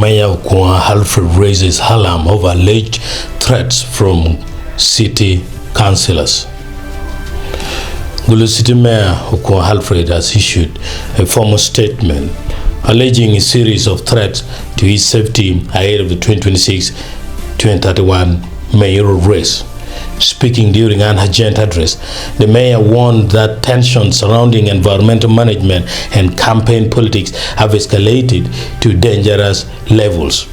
Mayor Okwonga Alfred raises alarm over alleged threats from city councillors. Gulu City Mayor Okwonga Alfred has issued a formal statement alleging a series of threats to his safety ahead of the 2026-2031 mayoral race. Speaking during an urgent address, the mayor warned that tensions surrounding environmental management and campaign politics have escalated to dangerous levels.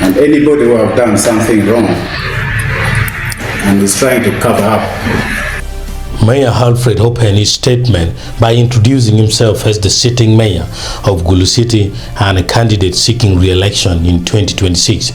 And anybody who have done something wrong and is trying to cover up. Mayor Alfred opened his statement by introducing himself as the sitting mayor of Gulu City and a candidate seeking re-election in 2026.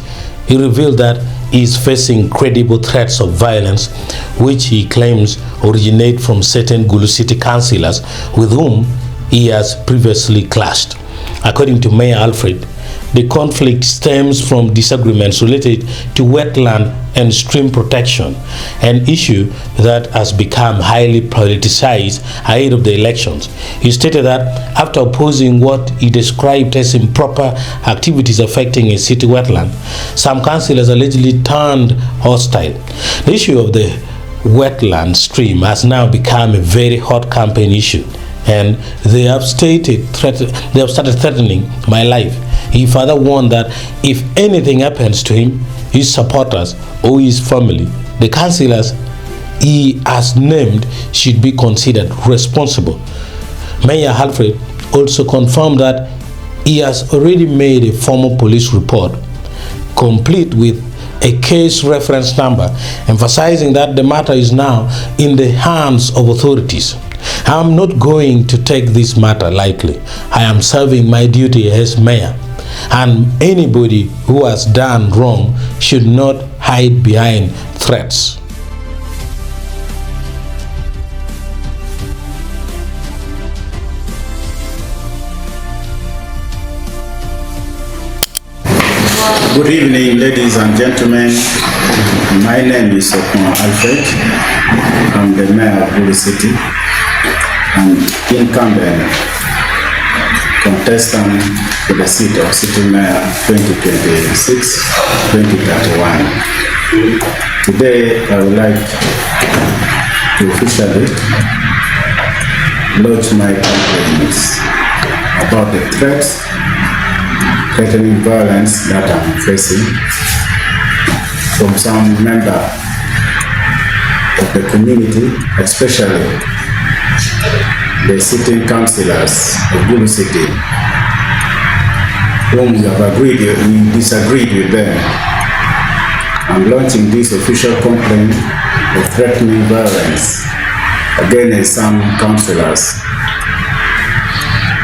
He revealed that he is facing credible threats of violence, which he claims originate from certain Gulu City councillors with whom he has previously clashed. According to Mayor Alfred, the conflict stems from disagreements related to wetland and stream protection, an issue that has become highly politicized ahead of the elections. He stated that after opposing what he described as improper activities affecting a city wetland, some councillors allegedly turned hostile. The issue of the wetland stream has now become a very hot campaign issue, and they have started threatening my life. He further warned that if anything happens to him, his supporters, or his family, the councillors he has named should be considered responsible. Mayor Alfred also confirmed that he has already made a formal police report, complete with a case reference number, emphasizing that the matter is now in the hands of authorities. I am not going to take this matter lightly. I am serving my duty as mayor, and anybody who has done wrong should not hide behind threats. Good evening, ladies and gentlemen. My name is Okwonga Alfred. I'm the mayor of Gulu City and incumbent contestant to the seat of City Mayor 2026-2031. Today, I would like to officially launch my complaints about the threatening violence that I'm facing from some member of the community, especially the sitting councillors of Gulu City, whom we disagreed with them. I'm launching this official complaint of threatening violence against some councillors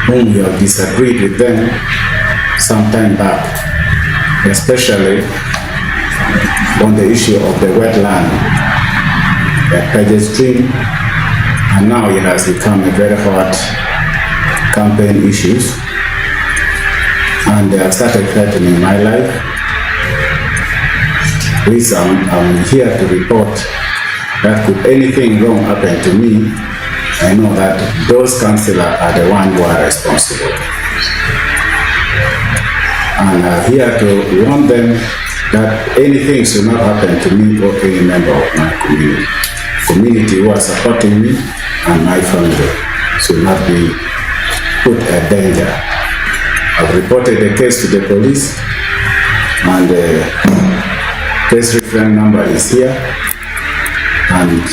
whom we have disagreed with them some time back, especially on the issue of the wetland, the Page stream, and now it has become a very hot campaign issue, and they have started threatening my life. Please, I'm here to report that could anything wrong happen to me, I know that those councillors are the ones who are responsible. And I'm here to warn them that anything should not happen to me or any member of my community who are supporting me, and my family should not be put at danger. I've reported the case to the police, and the case reference number is here, and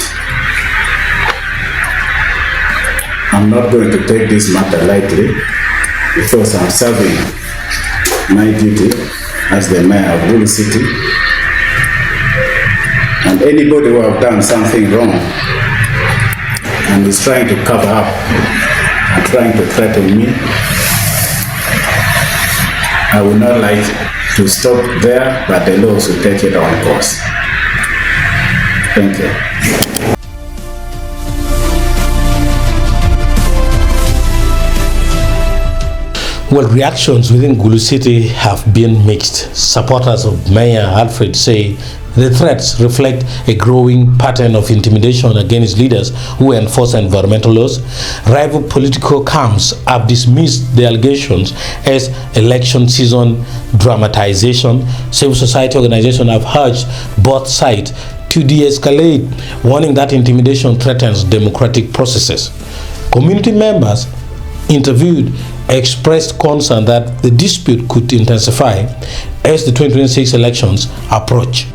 I'm not going to take this matter lightly because I'm serving my duty as the mayor of Gulu City, and anybody who have done something wrong and is trying to cover up and trying to threaten me, I would not like to stop there, but the law should take it on course. Thank you. Well, reactions within Gulu City have been mixed. Supporters of Mayor Alfred say the threats reflect a growing pattern of intimidation against leaders who enforce environmental laws. Rival political camps have dismissed the allegations as election season dramatization. Civil society organizations have urged both sides to de-escalate, warning that intimidation threatens democratic processes. Community members interviewed expressed concern that the dispute could intensify as the 2026 elections approach.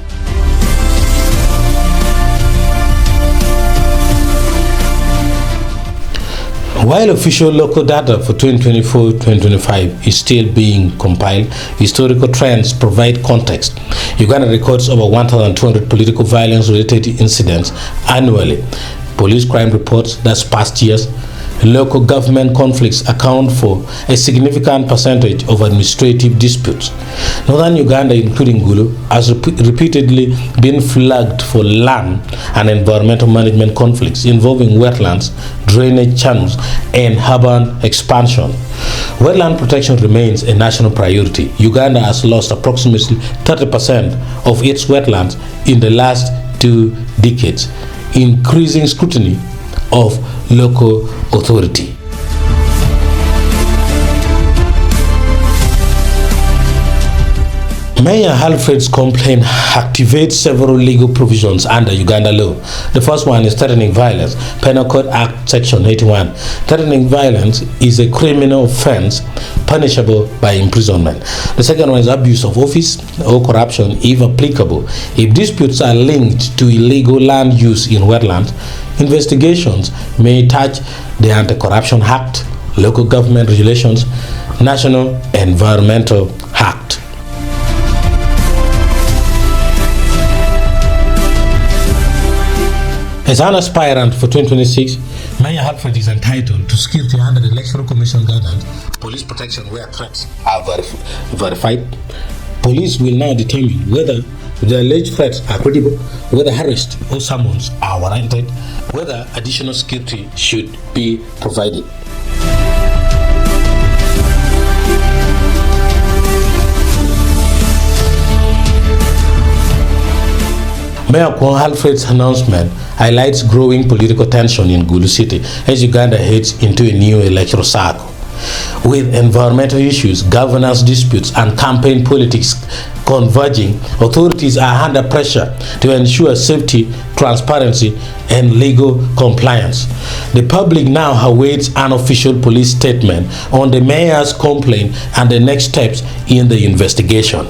While official local data for 2024-2025 is still being compiled, historical trends provide context. Uganda records over 1,200 political violence-related incidents annually. Police crime reports that's past years. Local government conflicts account for a significant percentage of administrative disputes. Northern Uganda, including Gulu, has repeatedly been flagged for land and environmental management conflicts involving wetlands, drainage channels, and urban expansion. Wetland protection remains a national priority. Uganda has lost approximately 30% of its wetlands in the last 2 decades, increasing scrutiny of local authority. Mayor Alfred's complaint activates several legal provisions under Uganda law. The first one is threatening violence, Penal Code Act Section 81. Threatening violence is a criminal offense punishable by imprisonment. The second one is abuse of office or corruption, if applicable. If disputes are linked to illegal land use in wetlands, investigations may touch the Anti-Corruption Act, Local Government Regulations, National Environmental Act. As an aspirant for 2026, Mayor Alfred is entitled to security under the Electoral Commission guidance, police protection where threats are verified. Police will now determine whether the alleged threats are credible, whether arrests or summons are warranted, whether additional security should be provided. Mayor Alfred's announcement highlights growing political tension in Gulu City as Uganda heads into a new electoral cycle. With environmental issues, governance disputes, and campaign politics converging, authorities are under pressure to ensure safety, transparency, and legal compliance. The public now awaits an official police statement on the mayor's complaint and the next steps in the investigation.